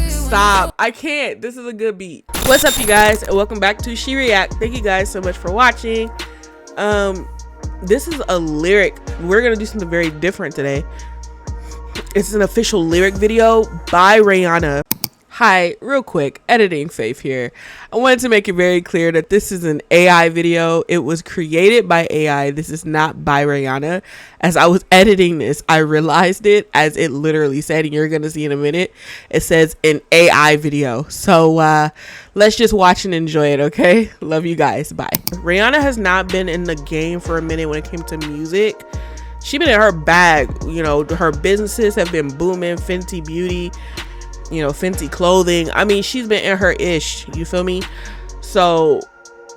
Stop. I can't. This is a good beat. What's up, you guys, and welcome back to She React. Thank you guys so much for watching. This is a lyric. We're gonna do something very different today. It's an official lyric video by Rihanna. Hi, real quick, editing Faith here. I wanted to make it very clear that this is an AI video. It was created by AI. This is not by Rihanna. As I was editing this, I realized it, as it literally said, and you're gonna see in a minute, it says an AI video. So let's just watch and enjoy it, okay? Love you guys, bye. Rihanna has not been in the game for a minute when it came to music. She been in her bag, you know, her businesses have been booming, Fenty Beauty, you know, Fenty clothing. I mean, she's been in her ish, you feel me? So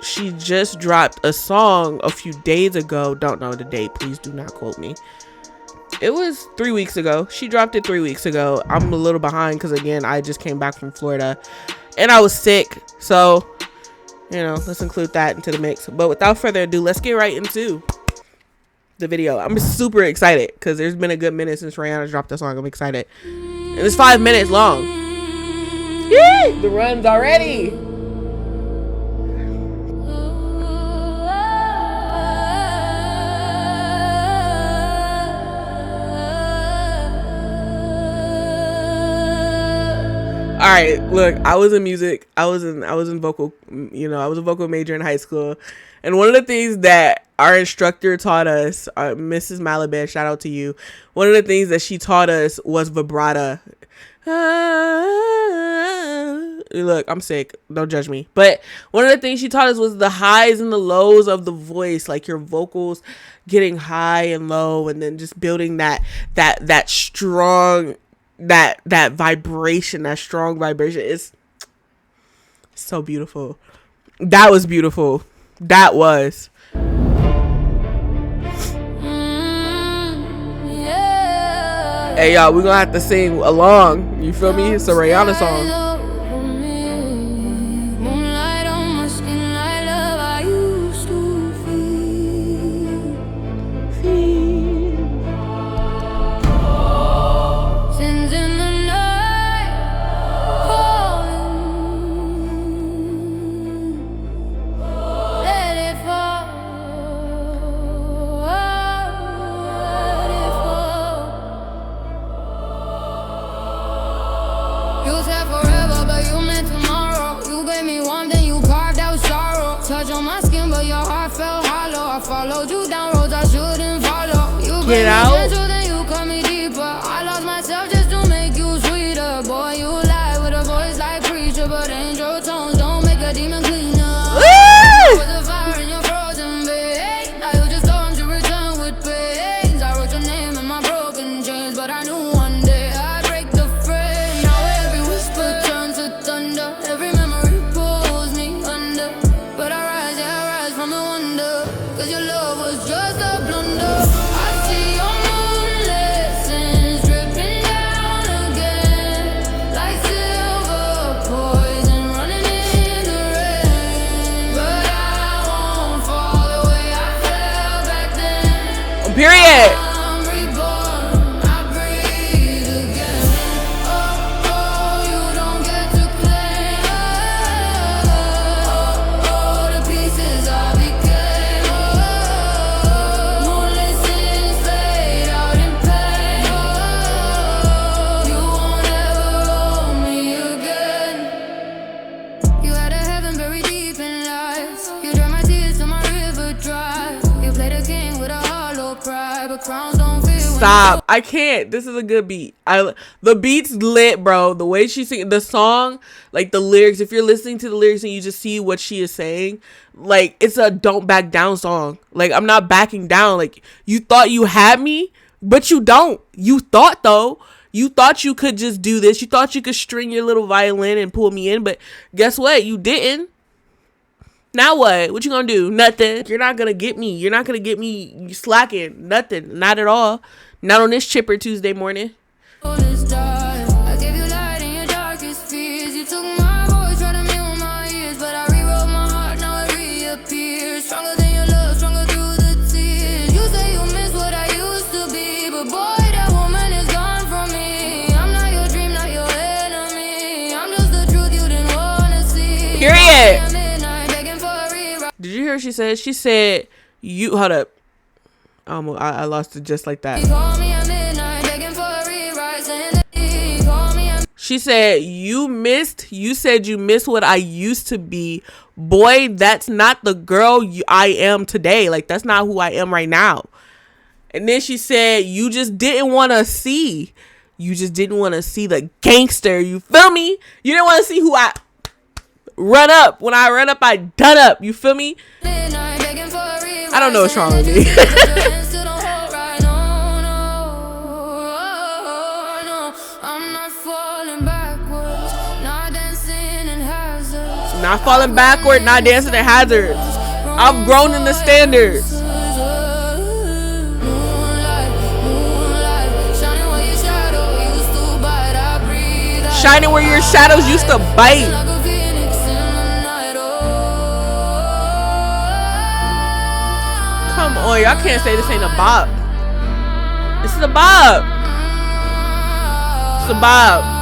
she just dropped a song a few days ago. Don't know the date, please do not quote me. It was 3 weeks ago. She dropped it 3 weeks ago. I'm a little behind because, again, I just came back from Florida and I was sick, so you know, let's include that into the mix. But without further ado, let's get right into the video. I'm super excited because there's been a good minute since Rihanna dropped the song. I'm excited. And it's 5 minutes long. Yay! The run's already. All right, look, I was in music. I was in vocal, you know, I was a vocal major in high school. And one of the things that our instructor taught us, Mrs. Malabed, shout out to you. One of the things that she taught us was vibrato. Look, I'm sick. Don't judge me. But one of the things she taught us was the highs and the lows of the voice, like your vocals getting high and low, and then just building that strong, that vibration, that strong vibration. Is so beautiful. That was beautiful. That was. Hey y'all, we're gonna have to sing along. You feel me? It's a Rihanna song. Touch on my skin, but your heart felt hollow. I followed you down roads I shouldn't follow. You get out. Then you cut me deeper. I lost myself just to make you sweeter. Boy, you lie with a voice like preacher, but angel tones don't make a demon cleaner. With the fire in your frozen veins, now you just stormed to return with pains. I wrote your name in my broken chains, but I knew one day I'd break the frame. Now every whisper turns to thunder. Every memory pulls me under. But I rise from the wonder, cause your love was just a blunder. I see your moonlit sins dripping down again, like silver poison running in the rain. But I won't fall the way I fell back then. Period. I'm reborn, I breathe again. Oh, you don't get to claim. Oh, the pieces I became. Moonlit sins laid out in pain. You won't ever own me again. You had a heaven buried deep in lies. You dry my tears till my river dry. You played a king with a hollow pride, but crowns don't feel. Stop. I can't. This is a good beat. The beat's lit, bro. The way she sing the song, like the lyrics, if you're listening to the lyrics and you just see what she is saying, like it's a don't back down song. Like I'm not backing down. Like you thought you had me, but you don't. You thought though. You thought you could just do this. You thought you could string your little violin and pull me in, but guess what? You didn't. Now what? What you gonna do? Nothing. You're not gonna get me. You're not gonna get me slacking. Nothing. Not at all. Not on this chipper Tuesday morning. I gave you light in your darkest fears. You took my voice, tried to mute my ears, but I rewrote my heart, now it reappears. Stronger than your love, stronger through the tears. You say you miss what I used to be, but boy, that woman is gone from me. I'm not your dream, now said, did you hear what she said? She said, you, hold up. I lost it just like that. She said, you said you missed what I used to be. Boy, that's not the girl I am today. Like, that's not who I am right now. And then she said, you just didn't want to see. You just didn't want to see the gangster. You feel me? You didn't want to see who I run up. When I run up, I done up. You feel me? I don't know what's wrong with me. Not falling backward, not dancing in hazards. I've grown in the standards. Shining where your shadows used to bite. Come on, y'all can't say this ain't a bop. This is a bop. It's a bop.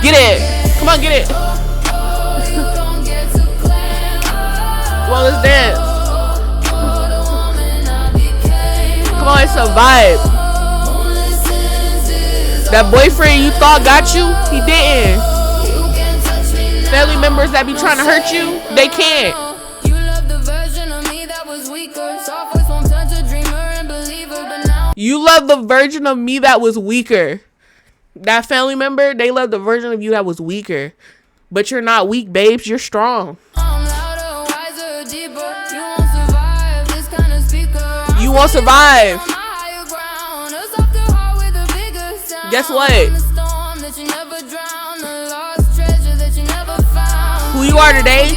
Get it. Come on, get it. Well, let's dance. Come on, it's a vibe. That boyfriend you thought got you, he didn't. Family members that be trying to hurt you, they can't. You love the version of me that was weaker. That family member, they love the version of you that was weaker. But you're not weak, babes. You're strong. You won't survive. Guess what? Who you are today,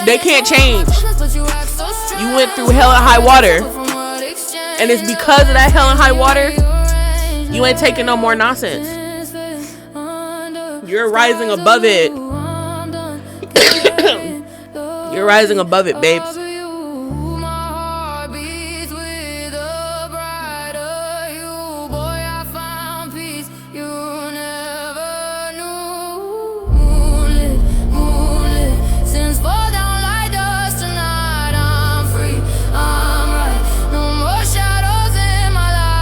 they can't change. You went through hell and high water. And it's because of that hell and high water, you ain't taking no more nonsense. You're rising above it. You're rising above it, babes.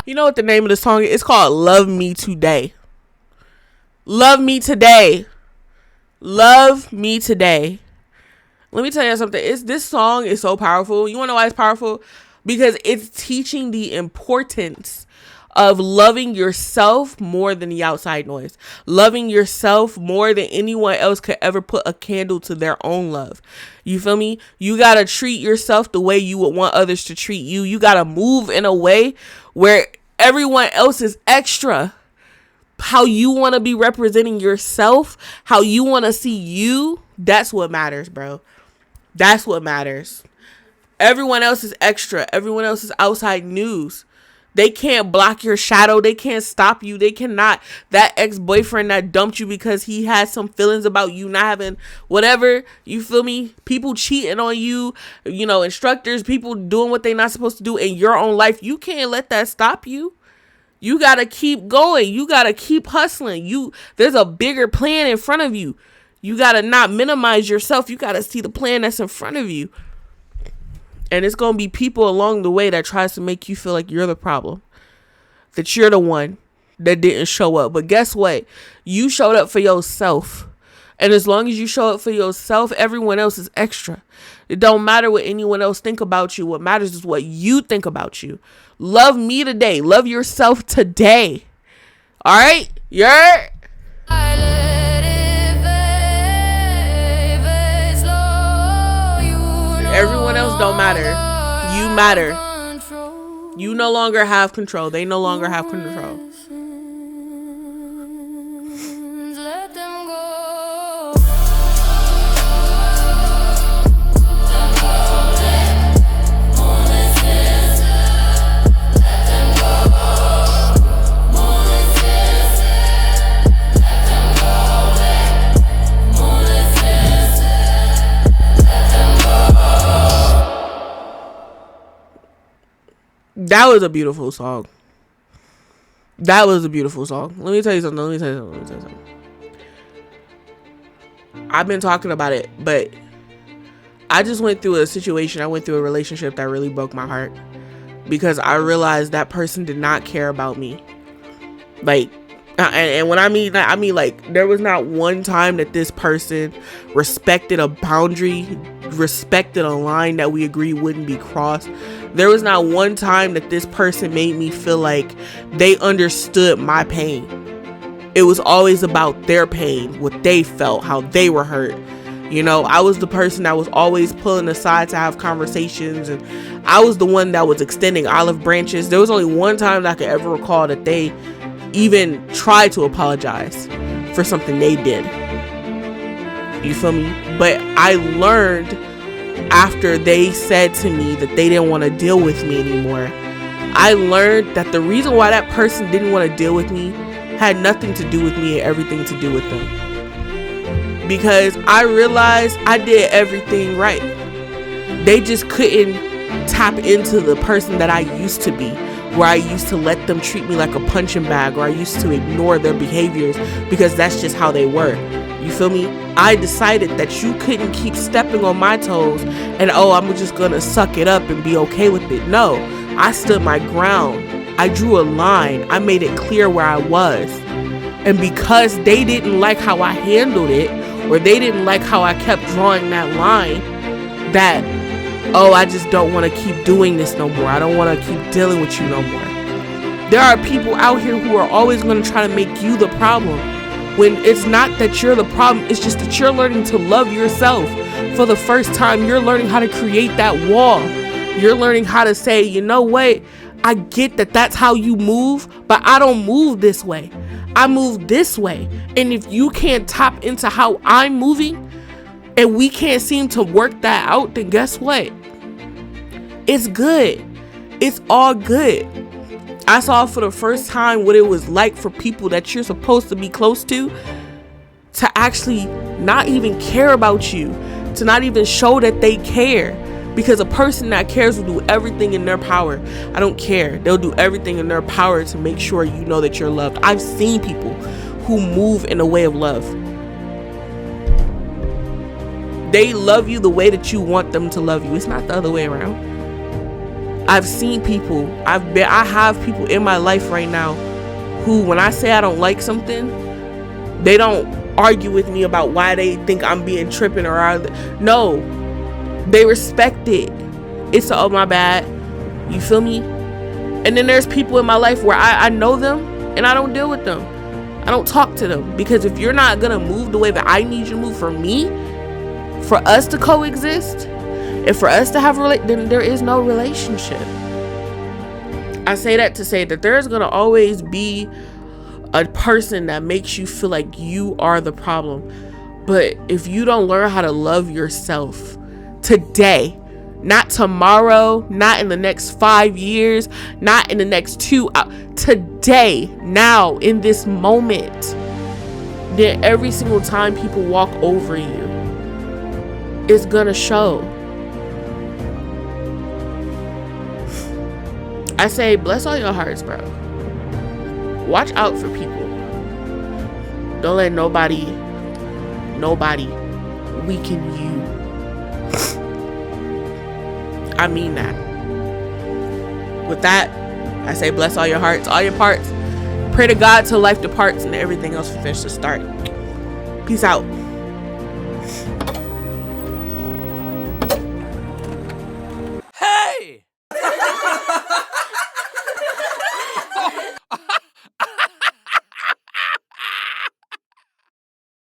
You know what the name of the song is? It's called Love Me Today. Love Me Today. Love Me Today. Let me tell you something. This song is so powerful. You want to know why it's powerful? Because it's teaching the importance of loving yourself more than the outside noise. Loving yourself more than anyone else could ever put a candle to their own love. You feel me? You got to treat yourself the way you would want others to treat you. You got to move in a way where everyone else is extra. How you want to be representing yourself, how you want to see you, that's what matters, bro. That's what matters. Everyone else is extra. Everyone else is outside news. They can't block your shadow. They can't stop you. They cannot. That ex-boyfriend that dumped you because he had some feelings about you not having whatever, you feel me? People cheating on you, you know, instructors, people doing what they're not supposed to do in your own life. You can't let that stop you. You got to keep going. You got to keep hustling. There's a bigger plan in front of you. You got to not minimize yourself. You got to see the plan that's in front of you. And it's going to be people along the way that tries to make you feel like you're the problem. That you're the one that didn't show up. But guess what? You showed up for yourself. And as long as you show up for yourself, everyone else is extra. It don't matter what anyone else think about you. What matters is what you think about you. Love me today. Love yourself today. All right? You're... Everyone else don't matter. You matter. You no longer have control. They no longer have control. That was a beautiful song. That was a beautiful song. Let me tell you something. I've been talking about it, but I just went through a situation. I went through a relationship that really broke my heart because I realized that person did not care about me. Like, and when I mean like there was not one time that this person respected a boundary, respected a line that we agreed wouldn't be crossed. There was not one time that this person made me feel like they understood my pain. It was always about their pain, what they felt, how they were hurt. You know, I was the person that was always pulling aside to have conversations, and I was the one that was extending olive branches. There was only one time that I could ever recall that they even tried to apologize for something they did. You feel me? But I learned after they said to me that they didn't want to deal with me anymore. I learned that the reason why that person didn't want to deal with me had nothing to do with me and everything to do with them. Because I realized I did everything right. They just couldn't tap into the person that I used to be, where I used to let them treat me like a punching bag, or I used to ignore their behaviors because that's just how they were. You feel me? I decided that you couldn't keep stepping on my toes and, oh, I'm just gonna suck it up and be okay with it. No, I stood my ground. I drew a line. I made it clear where I was. And because they didn't like how I handled it, or they didn't like how I kept drawing that line, that, oh, I just don't want to keep doing this no more. I don't want to keep dealing with you no more. There are people out here who are always going to try to make you the problem, when it's not that you're the problem. It's just that you're learning to love yourself for the first time. You're learning how to create that wall. You're learning how to say, you know what? I get that that's how you move, but I don't move this way. I move this way. And if you can't tap into how I'm moving and we can't seem to work that out, then guess what? It's good. It's all good. I saw for the first time what it was like for people that you're supposed to be close to actually not even care about you, to not even show that they care. Because a person that cares will do everything in their power. I don't care. They'll do everything in their power to make sure you know that you're loved. I've seen people who move in a way of love. They love you the way that you want them to love you. It's not the other way around. I've seen people. I have people in my life right now who, when I say I don't like something, they don't argue with me about why they think I'm being tripping or no. They respect it. It's oh my bad. You feel me? And then there's people in my life where I know them and I don't deal with them. I don't talk to them, because if you're not gonna move the way that I need you to move for me, for us to coexist, and for us to have then there is no relationship. I say that to say that there's gonna always be a person that makes you feel like you are the problem. But if you don't learn how to love yourself today, not tomorrow, not in the next 5 years, not in the next 2 hours, today, now, in this moment, then every single time people walk over you, it's gonna show. I say, bless all your hearts, bro. Watch out for people. Don't let nobody weaken you. I mean that. With that, I say bless all your hearts, all your parts. Pray to God till life departs and everything else will finish to start. Peace out.